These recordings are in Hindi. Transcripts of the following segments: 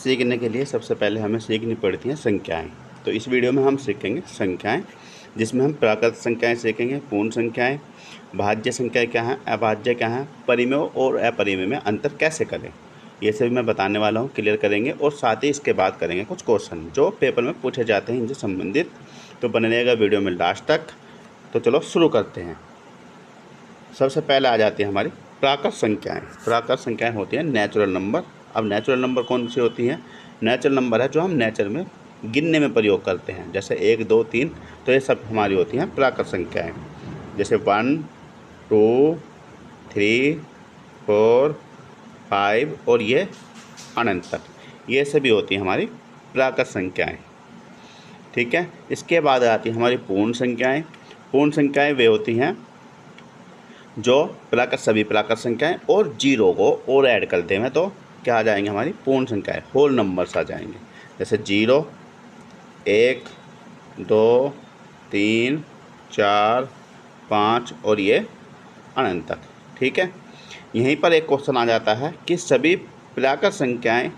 सीखने के लिए सबसे पहले हमें सीखनी पड़ती हैं संख्याएं। तो इस वीडियो में हम सीखेंगे संख्याएं, जिसमें हम प्राकृत संख्याएं सीखेंगे, पूर्ण संख्याएं, भाज्य संख्याएं क्या हैं, अभाज्य क्या हैं, परिमेय और अपरिमेय में अंतर कैसे करें, ये सभी मैं बताने वाला हूँ, क्लियर करेंगे। और साथ ही इसके बाद करेंगे कुछ क्वेश्चन जो पेपर में पूछे जाते हैं इनसे संबंधित। तो बने रहेगा वीडियो में लास्ट तक। तो चलो शुरू करते हैं। सबसे पहले आ जाती है हमारी प्राकृत संख्याएं। प्राकृत संख्याएं होती हैं नेचुरल नंबर। अब नेचुरल नंबर कौन सी होती हैं? नेचुरल नंबर है जो हम नेचर में गिनने में प्रयोग करते हैं, जैसे 1, 2, 3। तो ये सब हमारी होती हैं प्राकृत संख्याएं, जैसे 1, 2, 3, 4, 5 और ये अनंत तक, ये सभी होती हैं हमारी प्राकृत संख्याएं। ठीक है। इसके बाद आती है हमारी पूर्ण संख्याएं। पूर्ण संख्याएं वे होती हैं जो सभी प्राकृत संख्याएं और जीरो को और ऐड कर दें तो क्या आ जाएंगे हमारी पूर्ण संख्याएं, होल नंबर्स आ जाएंगे। जैसे 0, 1, 2, 3, 4, 5 और ये अनंत तक। ठीक है। यहीं पर एक क्वेश्चन आ जाता है कि सभी प्राकृत संख्याएं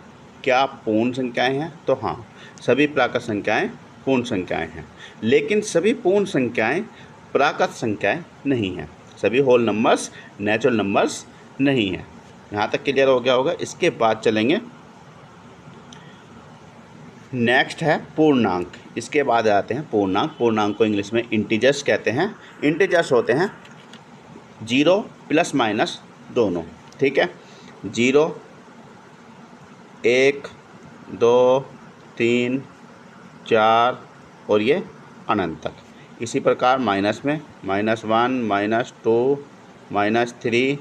क्या पूर्ण संख्याएं हैं? तो हाँ, सभी प्राकृत संख्याएं पूर्ण संख्याएं हैं, लेकिन सभी पूर्ण संख्याएं प्राकृत संख्याएं नहीं हैं। सभी होल नंबर्स नेचुरल नंबर्स नहीं हैं। यहाँ तक क्लियर हो गया होगा। इसके बाद चलेंगे, नेक्स्ट है पूर्णांक। इसके बाद आते हैं पूर्णांक। पूर्णांक को इंग्लिश में इंटीजर्स कहते हैं। इंटीजर्स होते हैं 0 प्लस माइनस दोनों। ठीक है। 0, 1, 2, 3, 4 और ये अनंत तक। इसी प्रकार माइनस में -1, -2, -3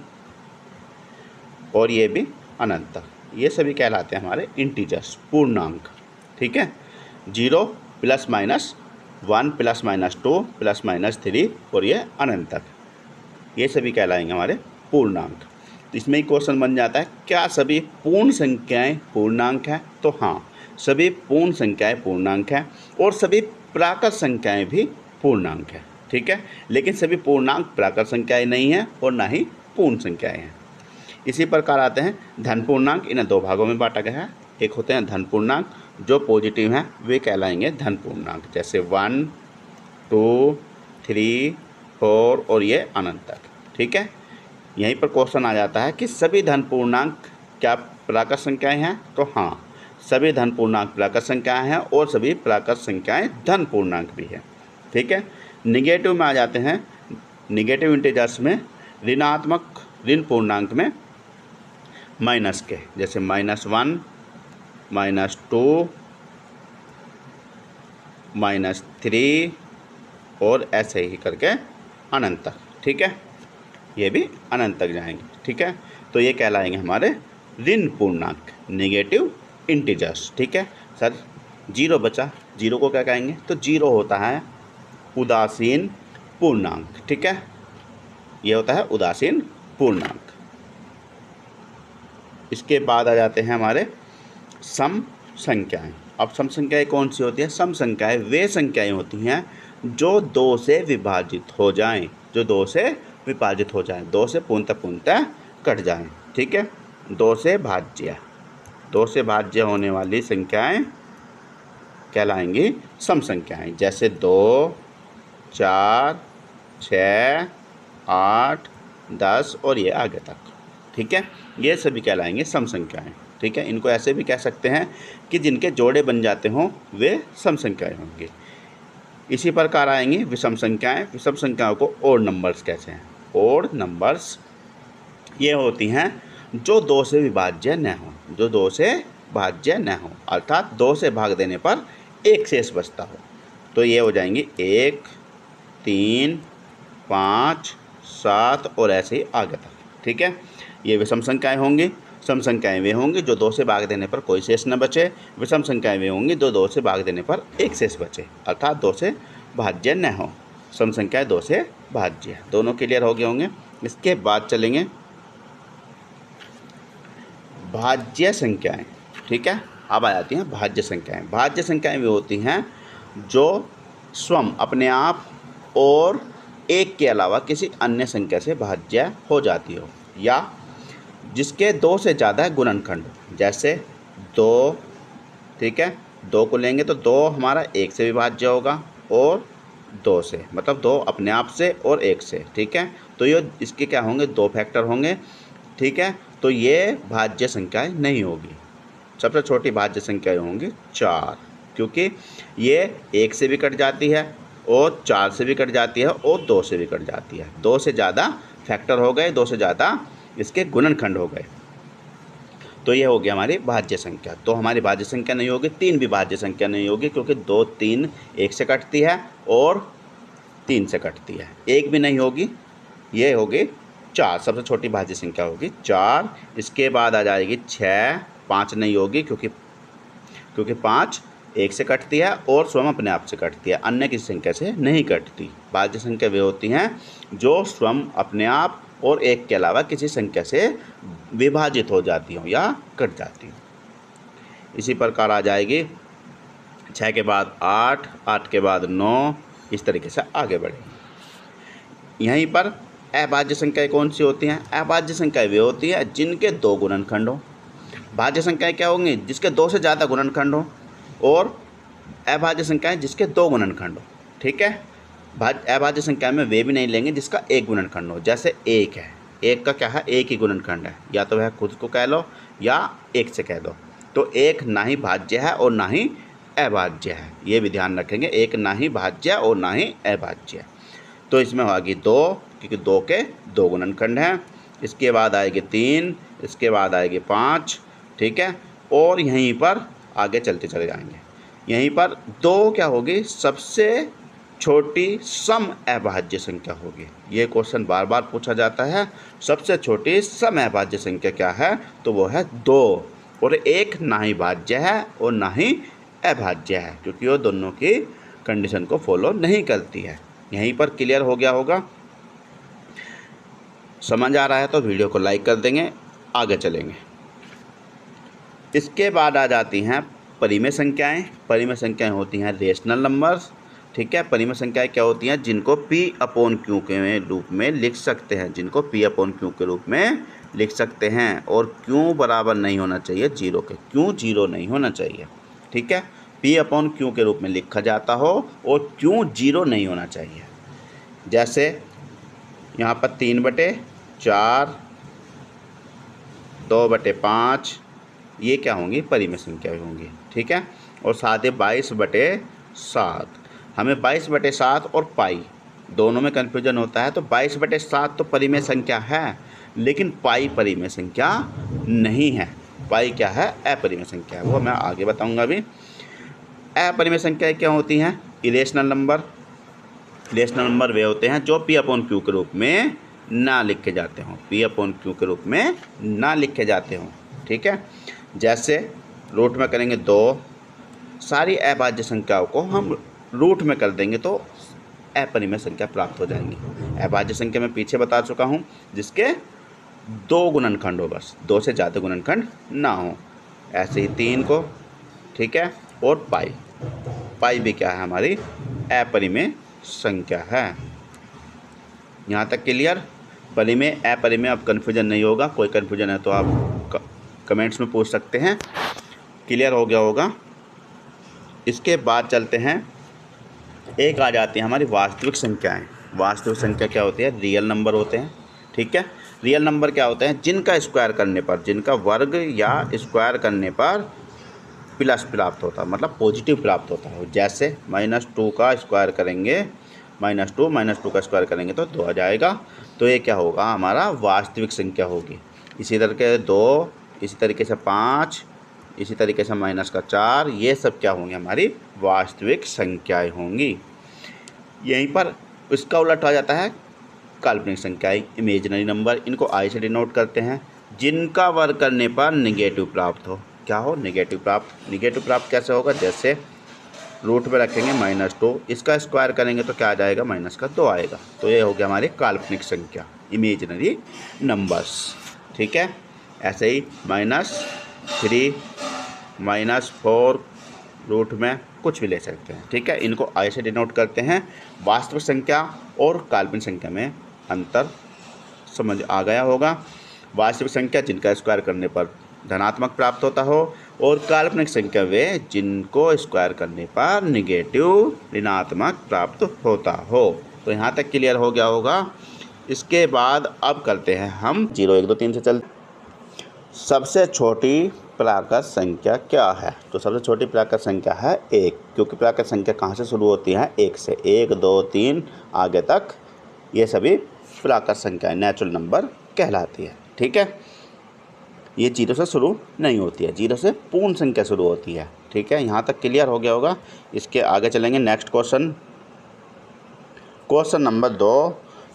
और ये भी अनंत तक, ये सभी कहलाते हैं हमारे इंटीजर्स, पूर्णांक। ठीक है। 0 plus minus 1 plus minus 2 plus minus 3 और ये अनंत तक, ये सभी कहलाएंगे हमारे पूर्णांक। तो इसमें ही क्वेश्चन बन जाता है, क्या सभी पूर्ण संख्याएं पूर्णांक हैं? तो हाँ, सभी पूर्ण संख्याएं पूर्णांक हैं और सभी प्राकृत संख्याएं भी पूर्णांक है। ठीक है। लेकिन सभी पूर्णांक प्राकृत संख्याएं नहीं हैं और ना ही पूर्ण संख्याएं हैं। इसी प्रकार आते हैं धन पूर्णांक। इन्हें दो भागों में बांटा गया है। एक होते हैं धन पूर्णांक जो पॉजिटिव हैं, वे कहलाएंगे धन पूर्णांक, जैसे 1, 2, 3, 4 और ये अनंत तक। ठीक है। यहीं पर क्वेश्चन आ जाता है कि सभी धन पूर्णांक क्या प्राकृत संख्याएं हैं? तो हाँ, सभी धन पूर्णांक प्राकृत संख्याएं हैं और सभी प्राकृत संख्याएं धन पूर्णांक भी है। ठीक है। निगेटिव में आ जाते हैं। निगेटिव इंटीजर्स में ऋणात्मक ऋण पूर्णांक में माइनस के, जैसे -1, -2, -3 और ऐसे ही करके अनंत तक। ठीक है। ये भी अनंत तक जाएंगे। ठीक है। तो ये कहलाएंगे हमारे ऋण पूर्णांक, नेगेटिव इंटीजर्स। ठीक है। सर 0 बचा, 0 को क्या कहेंगे? तो 0 होता है उदासीन पूर्णांक। ठीक है। ये होता है उदासीन पूर्णांक। इसके बाद आ जाते हैं हमारे सम संख्याएं। अब सम संख्याएं कौन सी होती है? सम संख्याएं वे संख्याएं होती हैं जो 2 से विभाजित हो जाएं, जो 2 से विभाजित हो जाएं, 2 से पूर्णतः कट जाएं। ठीक है। 2 से भाज्य होने वाली संख्याएं कहलाएंगी सम संख्याएं, जैसे 2, 4, 6, 8, 10 और ये आगे तक। ठीक है। ये सभी कहलाएंगे सम संख्याएं। ठीक है। इनको ऐसे भी कह सकते हैं कि जिनके जोड़े बन जाते हों वे सम संख्याएं होंगी। इसी प्रकार आएंगी विषम संख्याएं। विषम संख्याओं को ओड नंबर्स कहते हैं। ओड नंबर्स ये होती हैं जो 2 से विभाज्य न हो, जो 2 से भाज्य न हो, अर्थात 2 से भाग देने पर एक शेष बचता हो। तो ये हो जाएंगी 1, 3, 5, 7 और ऐसे ही आगे तक। ठीक है। ये विषम संख्याएं होंगी। सम संख्याएं वे होंगी जो 2 से भाग देने पर कोई शेष न बचे। विषम संख्याएं वे होंगी जो 2 से भाग देने पर एक शेष बचे, अर्थात 2 से भाज्य न हो। सम संख्याएं 2 से भाज्य, दोनों क्लियर हो गए होंगे। इसके बाद चलेंगे भाज्य संख्याएं। ठीक है। अब आ जाती हैं भाज्य संख्याएं। भाज्य संख्याएं वे होती हैं जो स्वयं अपने आप और एक के अलावा किसी अन्य संख्या से भाज्य हो जाती हो, या जिसके 2 से ज़्यादा गुणनखंड, जैसे 2, ठीक है। 2 को लेंगे तो 2 हमारा 1 से विभाज्य होगा और 2 से, मतलब 2 अपने आप से और 1 से, ठीक है। तो ये इसके क्या होंगे, 2 फैक्टर होंगे, ठीक है। तो ये भाज्य संख्याएं नहीं होगी। सबसे छोटी भाज्य संख्याएं होंगी 4, क्योंकि ये 1 से भी कट जाती है और 4 से भी कट जाती है और 2 से भी कट जाती है। 2 से ज़्यादा फैक्टर हो गए, 2 से ज़्यादा इसके गुणनखंड हो गए। तो ये हो गया हमारी भाज्य संख्या। तो हमारी भाज्य संख्या नहीं होगी, 3 भी भाज्य संख्या नहीं होगी, क्योंकि 2, 3 1 से कटती है और 3 से कटती है। 1 भी नहीं होगी, ये होगी 4, सबसे छोटी भाज्य संख्या होगी 4। इसके बाद आ जाएगी 6, 5 नहीं होगी, क्योंकि 5 1 से कटती है और स्वयं अपने आप से कटती है, अन्य किसी संख्या से नहीं कटती। भाज्य संख्या वे होती हैं जो स्वयं अपने आप और 1 के अलावा किसी संख्या से विभाजित हो जाती हो या कट जाती हो। इसी प्रकार आ जाएगी 6 के बाद 8, 8 के बाद 9, इस तरीके से आगे बढ़ेंगे। यहीं पर अभाज्य संख्याएं कौन सी होती हैं? अभाज्य संख्याएं वे होती हैं जिनके 2 गुणनखंड हो। भाज्य संख्याएं क्या होंगी? जिसके 2 से ज़्यादा गुणनखंड हो, और अभाज्य संख्याएं जिसके 2 गुणनखंड हो, ठीक है। अभाज्य संख्या में वे भी नहीं लेंगे जिसका 1 गुणनखंड हो। जैसे 1 है, 1 का क्या है, 1 ही गुणनखंड है, या तो वह खुद को कह लो या 1 से कह दो। तो 1 ना ही भाज्य है और ना ही अभाज्य है, ये भी ध्यान रखेंगे। 1 ना ही भाज्य और ना ही अभाज्य है। तो इसमें होगी 2, क्योंकि 2 के 2 गुणनखंड हैं। इसके बाद आएगी 3, इसके बाद आएगी 5, ठीक है। और यहीं पर आगे चलते चले जाएंगे। यहीं पर 2 क्या होगी, सबसे छोटी सम अभाज्य संख्या होगी। ये क्वेश्चन बार बार पूछा जाता है, सबसे छोटी सम अभाज्य संख्या क्या है? तो वो है 2। और 1 ना ही भाज्य है और ना ही अभाज्य है, क्योंकि वो दोनों की कंडीशन को फॉलो नहीं करती है। यहीं पर क्लियर हो गया होगा। समझ आ रहा है तो वीडियो को लाइक कर देंगे, आगे चलेंगे। इसके बाद आ जाती हैं परिमेय संख्याएं। परिमेय संख्याएं होती हैं रेशनल नंबर्स, ठीक है। परिमेय संख्याएं क्या होती हैं? जिनको P/Q के रूप में लिख सकते हैं, जिनको P/Q के रूप में लिख सकते हैं। और Q बराबर नहीं होना चाहिए 0 के, Q 0 नहीं होना चाहिए, ठीक है। P/Q के रूप में लिखा जाता हो और Q 0 नहीं होना चाहिए। जैसे यहाँ पर 3/4, 2/5, ये क्या होंगी? परिमेय संख्याएं होंगी, ठीक है। और साथ ही 22/7, हमें 22/7 और पाई दोनों में कन्फ्यूजन होता है। तो 22/7 तो परिमेय संख्या है, लेकिन पाई परिमेय संख्या नहीं है। पाई क्या है? अपरिमेय संख्या है, वो मैं आगे बताऊंगा अभी। अपरिमेय संख्याएं क्या होती हैं? Irrational number. इरेशनल नंबर वे होते हैं जो P/Q के रूप में ना लिखे जाते हों, P/Q के रूप में ना लिखे जाते हों, ठीक है। जैसे रूट में करेंगे 2, सारी अभाज्य संख्याओं को हम रूट में कर देंगे तो अपरिमेय संख्या प्राप्त हो जाएंगी। अभाज्य संख्या मैं पीछे बता चुका हूँ, जिसके 2 गुणनखंड हो, बस 2 से ज़्यादा गुणनखंड ना हो। ऐसे ही 3 को, ठीक है। और पाई भी क्या है? हमारी अपरिमेय संख्या है। यहाँ तक क्लियर? परिमेय अपरिमेय अब कन्फ्यूजन नहीं होगा। कोई कन्फ्यूजन है तो आप कमेंट्स में पूछ सकते हैं। क्लियर हो गया होगा। इसके बाद चलते हैं, एक आ जाती है हमारी वास्तविक संख्याएं। वास्तविक संख्या क्या होती है? रियल नंबर होते हैं, ठीक है। रियल नंबर क्या होते हैं? जिनका स्क्वायर करने पर, जिनका वर्ग या स्क्वायर करने पर प्लस प्राप्त होता है, मतलब पॉजिटिव प्राप्त होता है। जैसे -2 का स्क्वायर करेंगे, -2 का स्क्वायर करेंगे तो 2 आ जाएगा। तो ये क्या होगा? हमारा वास्तविक संख्या होगी। इसी तरीके से 2, इसी तरीके से 5, इसी तरीके से -4, ये सब क्या होंगे? हमारी वास्तविक संख्याएं होंगी। यहीं पर इसका उलट आ जाता है काल्पनिक संख्याएं, इमेजिनरी नंबर। इनको I से डिनोट करते हैं। जिनका वर्ग करने पर नेगेटिव प्राप्त हो। क्या हो? नेगेटिव प्राप्त। नेगेटिव प्राप्त कैसे होगा? जैसे रूट में रखेंगे -2, इसका स्क्वायर करेंगे तो क्या आ जाएगा? -2 आएगा। तो ये हो गया हमारी काल्पनिक संख्या, इमेजिनरी नंबर्स, ठीक है। ऐसे ही -3, -4, रूट में कुछ भी ले सकते हैं, ठीक है। इनको I से डिनोट करते हैं। वास्तविक संख्या और काल्पनिक संख्या में अंतर समझ आ गया होगा। वास्तविक संख्या जिनका स्क्वायर करने पर धनात्मक प्राप्त होता हो, और काल्पनिक संख्या वे जिनको स्क्वायर करने पर निगेटिव ऋणात्मक प्राप्त होता हो। तो यहाँ तक क्लियर हो गया होगा। इसके बाद अब करते हैं हम 0 1 2 3 से चलते। सबसे छोटी प्राकृत संख्या क्या है? तो सबसे छोटी प्राकृत संख्या है 1, क्योंकि प्राकृत संख्या कहाँ से शुरू होती है? 1 से। 1 2 3 आगे तक ये सभी प्राकृत संख्या नेचुरल नंबर कहलाती है। ठीक है, ये 0 से शुरू नहीं होती है, 0 से पूर्ण संख्या शुरू होती है। ठीक है, यहाँ तक क्लियर हो गया होगा। इसके आगे चलेंगे नेक्स्ट क्वेश्चन। क्वेश्चन नंबर 2,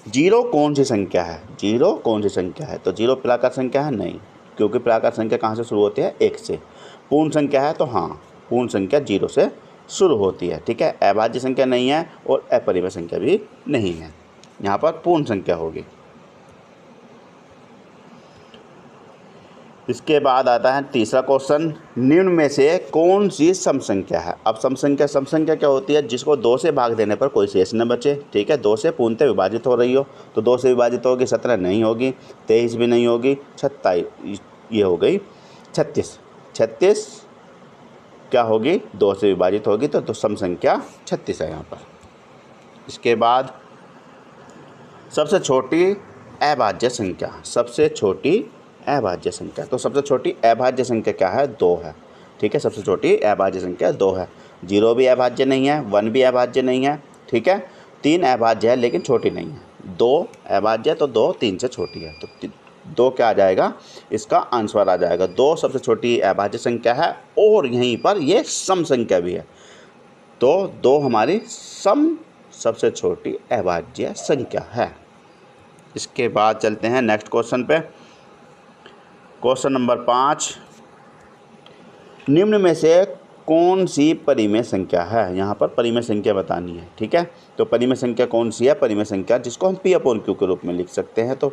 0 कौन सी संख्या है? 0 कौन सी संख्या है? तो 0 प्राकृत संख्या है? नहीं, क्योंकि प्राकृत संख्या कहाँ से शुरू होती है? 1 से। पूर्ण संख्या है? तो हाँ, पूर्ण संख्या 0 से शुरू होती है। ठीक है, अभाज्य संख्या नहीं है और अपरिमेय संख्या भी नहीं है, यहाँ पर पूर्ण संख्या होगी। इसके बाद आता है तीसरा क्वेश्चन, निम्न में से कौन सी सम संख्या है? अब सम संख्या क्या होती है? जिसको 2 से भाग देने पर कोई शेष न बचे। ठीक है, 2 से पूर्णतः विभाजित हो रही हो, तो 2 से विभाजित होगी 17 नहीं होगी, 23 भी नहीं होगी, 27 ये हो गई 36। 36 क्या होगी? 2 से विभाजित होगी, तो सम संख्या 36 है यहाँ पर। इसके बाद सबसे छोटी अभाज्य संख्या, सबसे छोटी अभाज्य संख्या। तो सबसे छोटी अभाज्य संख्या क्या है? 2 है। ठीक है, सबसे छोटी अभाज्य संख्या 2 है। 0 भी अभाज्य नहीं है, 1 भी अभाज्य नहीं है। ठीक है, 3 अभाज्य है लेकिन छोटी नहीं है। 2 अभाज्य, तो 2 3 से छोटी है, तो 2 क्या आ जाएगा? इसका आंसर आ जाएगा। 2 सबसे छोटी अभाज्य संख्या है और यहीं पर ये सम संख्या भी है, तो 2 हमारी सम सबसे छोटी अभाज्य संख्या है। इसके बाद चलते हैं नेक्स्ट क्वेश्चन पे। क्वेश्चन नंबर 5, निम्न में से कौन सी परिमेय संख्या है? यहाँ पर परिमेय संख्या बतानी है। ठीक है, तो परिमेय संख्या कौन सी है? परिमेय संख्या जिसको हम P/Q के रूप में लिख सकते हैं। तो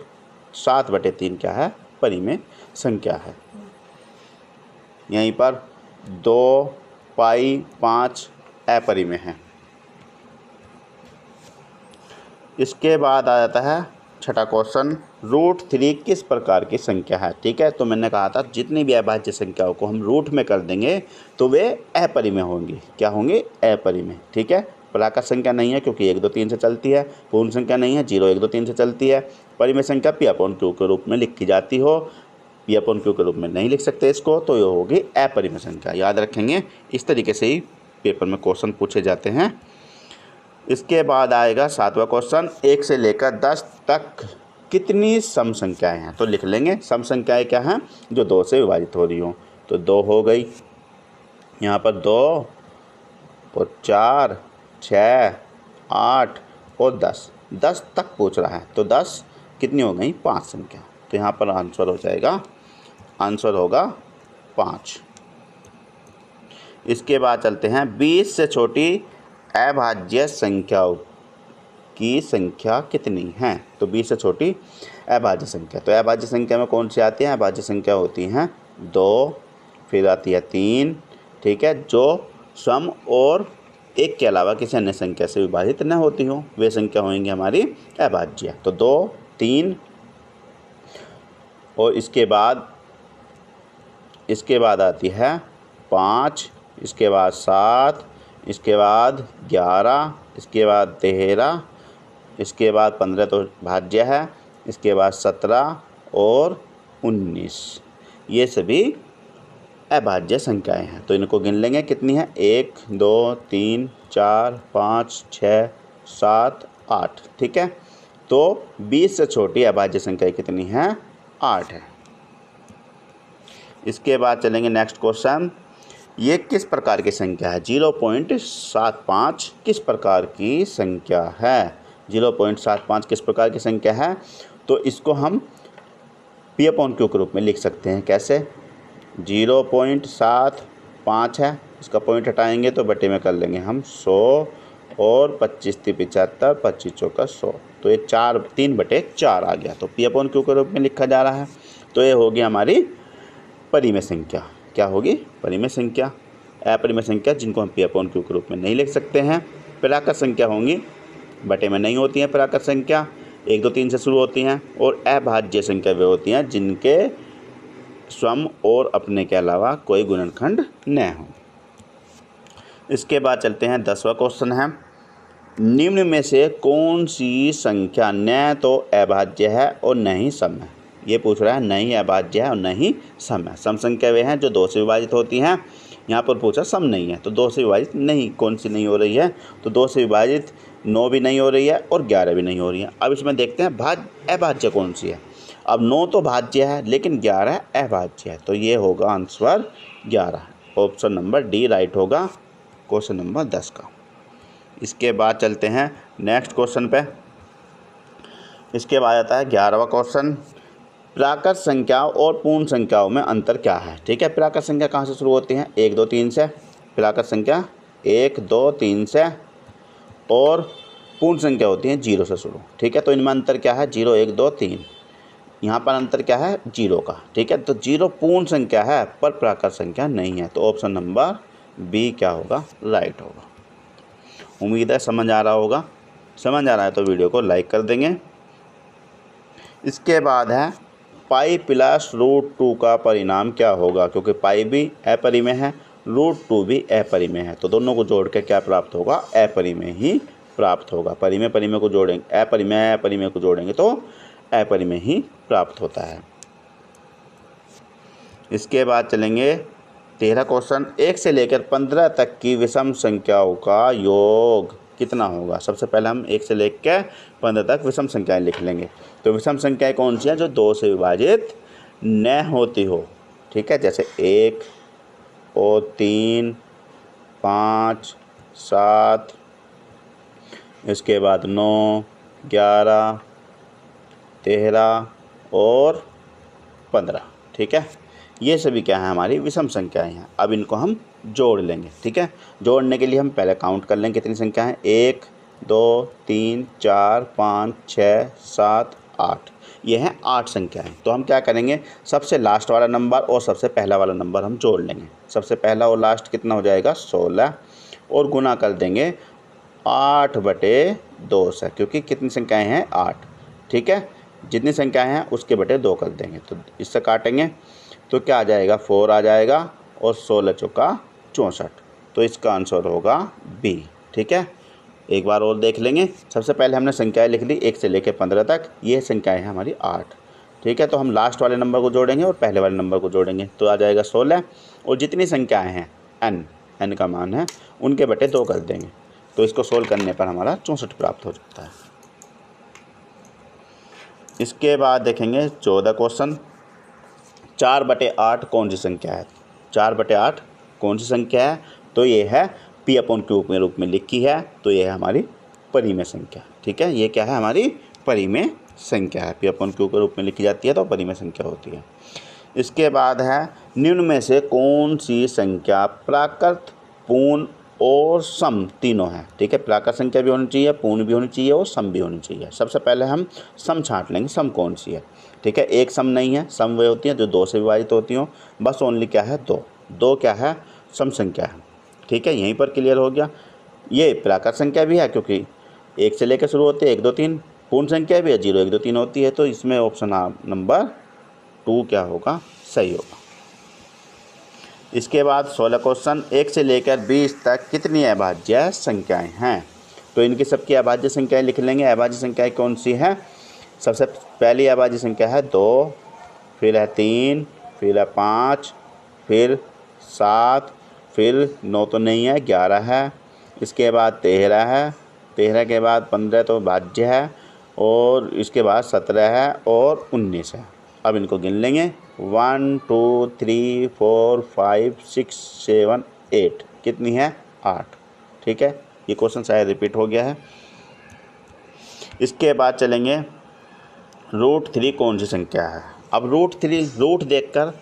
7/3 क्या है? परिमेय संख्या है। यहीं पर 2 पाई 5 अपरिमेय है। इसके बाद आ जाता है छठा क्वेश्चन, √3 किस प्रकार की संख्या है? ठीक है, तो मैंने कहा था जितनी भी अभाज्य संख्याओं को हम रूट में कर देंगे तो वे अपरिमेय होंगी। क्या होंगी? अपरिमेय। ठीक है, प्राकृत संख्या नहीं है क्योंकि 1 2 3 से चलती है। पूर्ण संख्या नहीं है, 0 1 2 3 से चलती है। परिमेय संख्या P/Q के रूप में लिखी जाती हो, P/Q के रूप में नहीं लिख सकते इसको, तो ये होगी अपरिमेय संख्या। याद रखेंगे, इस तरीके से ही पेपर में क्वेश्चन पूछे जाते हैं। इसके बाद आएगा 7वां क्वेश्चन, 1 से लेकर 10 तक कितनी सम संख्याएँ हैं? तो लिख लेंगे सम संख्याएँ क्या हैं? जो 2 से विभाजित हो रही हो। तो 2 हो गई, यहाँ पर 2 और 4 6 8 और 10, 10 तक पूछ रहा है, तो 10 कितनी हो गई? 5 संख्या। तो यहाँ पर आंसर हो जाएगा, आंसर होगा 5। इसके बाद चलते हैं 20 से छोटी अभाज्य संख्याओं की संख्या कितनी है? तो 20 से छोटी अभाज्य संख्या, तो अभाज्य संख्या में कौन सी आती है? अभाज्य संख्या होती हैं 2, फिर आती है 3। ठीक है, जो सम और 1 के अलावा किसी अन्य संख्या से विभाजित न होती हो, वे संख्या होंगी हमारी अभाज्य। तो 2 3 और इसके बाद आती है 5, इसके बाद 7, इसके बाद 11, इसके बाद 13, इसके बाद 15 तो भाज्य है, इसके बाद 17 और 19, ये सभी अभाज्य संख्याएं हैं। तो इनको गिन लेंगे, कितनी है? 1 2 3 4 5 6 7 8। ठीक है, तो 20 से छोटी अभाज्य संख्या कितनी है? 8 है। इसके बाद चलेंगे नेक्स्ट क्वेश्चन, ये किस प्रकार की संख्या है? 0.75 किस प्रकार की संख्या है? 0.75 किस प्रकार की संख्या है? तो इसको हम P/Q के रूप में लिख सकते हैं। कैसे? 0.75 है, इसका पॉइंट हटाएंगे तो बटे में कर लेंगे हम 100 और 25 × 75, 25 चौका 100, तो ये 3/4 आ गया। तो P/Q के रूप में लिखा जा रहा है। तो ये होगी हमारी परिमेय संख्या। क्या होगी? परिमेय संख्या। अपरिमेय संख्या जिनको हम P/Q के रूप में नहीं लिख सकते हैं। प्राकृत संख्या होंगी, बटे में नहीं होती हैं प्राकृत संख्या, 1 2 3 से शुरू होती हैं। और अभाज्य संख्या वे होती हैं जिनके स्वयं और अपने के अलावा कोई गुणनखंड न हो। इसके बाद चलते हैं 10वां क्वेश्चन है, निम्न में से कौन सी संख्या न तो अभाज्य है और न ही सम है। ये पूछ रहा है न ही अभाज्य है और न ही सम है। सम संख्या वे हैं जो 2 से विभाजित होती हैं, यहाँ पर पूछा सम नहीं है तो 2 से विभाजित नहीं, कौन सी नहीं हो रही है, तो 2 से विभाजित 9 भी नहीं हो रही है और 11 भी नहीं हो रही है। अब इसमें देखते हैं अभाज्य कौन सी है। अब 9 तो भाज्य है लेकिन 11 अभाज्य है, तो ये होगा answer 11, option number D right होगा क्वेश्चन नंबर 10 का। इसके बाद चलते हैं नेक्स्ट क्वेश्चन पे। इसके बाद आता है 11वां क्वेश्चन, प्राकृत संख्याओं और पूर्ण संख्याओं में अंतर क्या है। ठीक है, प्राकृत संख्या कहाँ से शुरू होती हैं, 1 2 3 से। प्राकृत संख्या 1 2 3 से, और पूर्ण संख्या होती है 0 से शुरू। ठीक है, तो इनमें अंतर क्या है, 0 1 2 3। यहाँ पर अंतर क्या है, 0 का। ठीक है, तो 0 पूर्ण संख्या है पर प्राकृत संख्या नहीं है, तो ऑप्शन नंबर बी क्या होगा, राइट होगा। उम्मीद है समझ आ रहा होगा। समझ आ रहा है तो वीडियो को लाइक कर देंगे। इसके बाद है पाई प्लस √2 का परिणाम क्या होगा, क्योंकि पाई भी अपरिमेय है, √2 भी अपरिमेय है, तो दोनों को जोड़ के क्या प्राप्त होगा, अपरिमेय ही प्राप्त होगा। परिमेय परिमेय को जोड़ेंगे, अपरिमेय अपरिमेय को जोड़ेंगे तो अपरिमेय ही प्राप्त होता है। इसके बाद चलेंगे 13 क्वेश्चन, 1 से लेकर 15 तक की विषम संख्याओं का योग कितना होगा। सबसे पहले हम 1 से लेकर 15 तक विषम संख्याएं लिख लेंगे। तो विषम संख्याएं कौन सी हैं, जो 2 से विभाजित न होती हो। ठीक है, जैसे 1 और 3 5 7, इसके बाद 9 11 13 और 15। ठीक है, ये सभी क्या है, हमारी विषम संख्याएं हैं। अब इनको हम जोड़ लेंगे। ठीक है, जोड़ने के लिए हम पहले काउंट कर लेंगे कितनी संख्या है, 1 2 3 4 5 6 7 8, ये हैं 8 संख्याएं। तो हम क्या करेंगे, सबसे लास्ट वाला नंबर और सबसे पहला वाला नंबर हम जोड़ लेंगे। सबसे पहला और लास्ट कितना हो जाएगा, 16, और गुना कर देंगे 8/2 से, क्योंकि कितनी संख्याएँ हैं, 8। ठीक है, जितनी संख्याएँ हैं उसके बटे 2 कर देंगे, तो इससे काटेंगे तो क्या आ जाएगा, 4 आ जाएगा, और 16 चौका 64, तो इसका आंसर होगा बी। ठीक है, एक बार और देख लेंगे। सबसे पहले हमने संख्याएं लिख ली 1 से लेकर 15 तक, ये संख्याएं हैं हमारी 8। ठीक है, तो हम लास्ट वाले नंबर को जोड़ेंगे और पहले वाले नंबर को जोड़ेंगे, तो आ जाएगा 16, और जितनी संख्याएं हैं n का मान है उनके बटे 2 कर देंगे, तो इसको सोल्व करने पर हमारा 64 प्राप्त हो जाता है। इसके बाद देखेंगे 14 क्वेश्चन, 4/8 कौन सी संख्या है। 4/8 कौन सी संख्या है, तो ये है P/Q के रूप में लिखी है, तो ये है हमारी परिमेय संख्या। ठीक है, ये क्या है, हमारी परिमेय संख्या है, P/Q के रूप में लिखी जाती है तो परिमेय संख्या होती है। इसके बाद है निम्न में से कौन सी संख्या प्राकृत, पूर्ण और सम तीनों है। ठीक है, प्राकृत संख्या भी होनी चाहिए, पूर्ण भी होनी चाहिए और सम भी होनी चाहिए। सबसे पहले हम सम छांट लेंगे, सम कौन सी है। ठीक है, एक सम नहीं है, सम वे होती हैं जो 2 से विभाजित होती हों, बस ओनली क्या है, 2 क्या है, सम संख्या है। ठीक है, यहीं पर क्लियर हो गया। ये प्राकृत संख्या भी है क्योंकि 1 से लेकर शुरू होती है, 1 2 3। पूर्ण संख्या भी है, 0 1 2 3 होती है, तो इसमें ऑप्शन नंबर 2 क्या होगा, सही होगा। इसके बाद 16 क्वेश्चन, 1 से लेकर 20 तक कितनी अभाज्य संख्याएं हैं। तो इनकी सबकी अभाज्य संख्याएं लिख लेंगे। अभाज्य संख्याएं कौन सी हैं, सबसे पहली अभाज्य संख्या है 2, फिर है 3, फिर है 5, फिर 7, फिर 9 तो नहीं है, 11 है, इसके बाद 13 है, 13 के बाद 15 तो भाज्य है, और इसके बाद 17 है और 19 है। अब इनको गिन लेंगे, 1 2 3 4 5 6 7 8, कितनी है, 8। ठीक है, ये क्वेश्चन शायद रिपीट हो गया है। इसके बाद चलेंगे √3 कौन सी संख्या है। अब रूट देखकर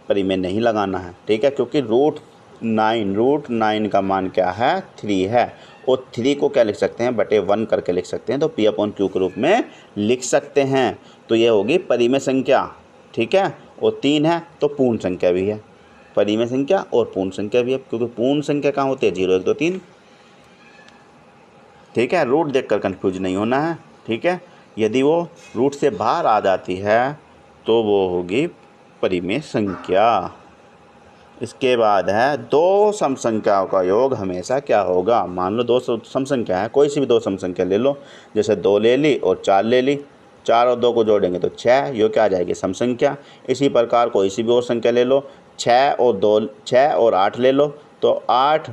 परिमेय नहीं लगाना है। ठीक है, क्योंकि √9 का मान क्या है, 3 है, और 3 को क्या लिख सकते हैं, बटे 1 करके लिख सकते हैं, तो P/Q के रूप में लिख सकते हैं, तो ये होगी परिमेय संख्या। ठीक है, और 3 है तो पूर्ण संख्या भी है, परिमेय संख्या और पूर्ण संख्या भी है, क्योंकि पूर्ण संख्या कहाँ होती है, 0 1 2 3। ठीक है, रूट देखकर कंफ्यूज नहीं होना है। ठीक है, यदि वो रूट से बाहर आ जाती है तो वो होगी परिमेय संख्या। इसके बाद है दो सम संख्याओं का योग हमेशा क्या होगा। मान लो दो सम संख्या है, कोई सी भी दो सम संख्या ले लो, जैसे 2 ले ली और 4 ले ली, 4 और 2 को जोड़ेंगे तो 6, यो क्या आ जाएगी सम संख्या। इसी प्रकार कोई सी भी और संख्या ले लो, 6 और 8 ले लो तो 8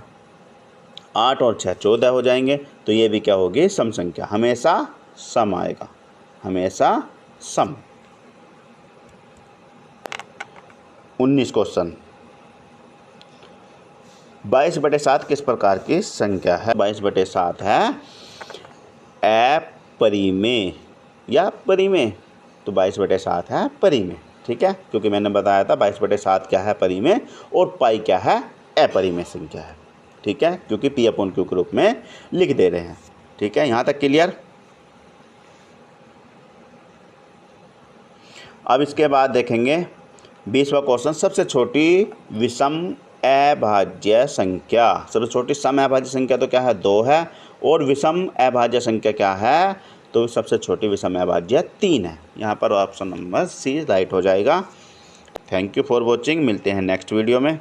और 6 14 हो जाएंगे, तो ये भी क्या होगी सम संख्या, हमेशा सम आएगा, हमेशा सम। 19 क्वेश्चन, 22/7 किस प्रकार की संख्या है। 22/7 है अपरिमेय या परिमेय, तो 22/7 है परिमेय, ठीक है, क्योंकि मैंने बताया था 22/7 क्या है परिमेय और पाई क्या है अपरिमेय संख्या है, ठीक है, क्योंकि P/Q के रूप में लिख दे रहे हैं, ठीक है, यहाँ तक क्लियर। अब इसके बाद देखेंगे 20वां क्वेश्चन, सबसे छोटी विषम अभाज्य संख्या। सबसे छोटी सम अभाज्य संख्या तो क्या है 2 है, और विषम अभाज्य संख्या क्या है, तो सबसे छोटी विषम अभाज्य 3 है। यहाँ पर ऑप्शन नंबर सी राइट हो जाएगा। थैंक यू फॉर वॉचिंग, मिलते हैं नेक्स्ट वीडियो में।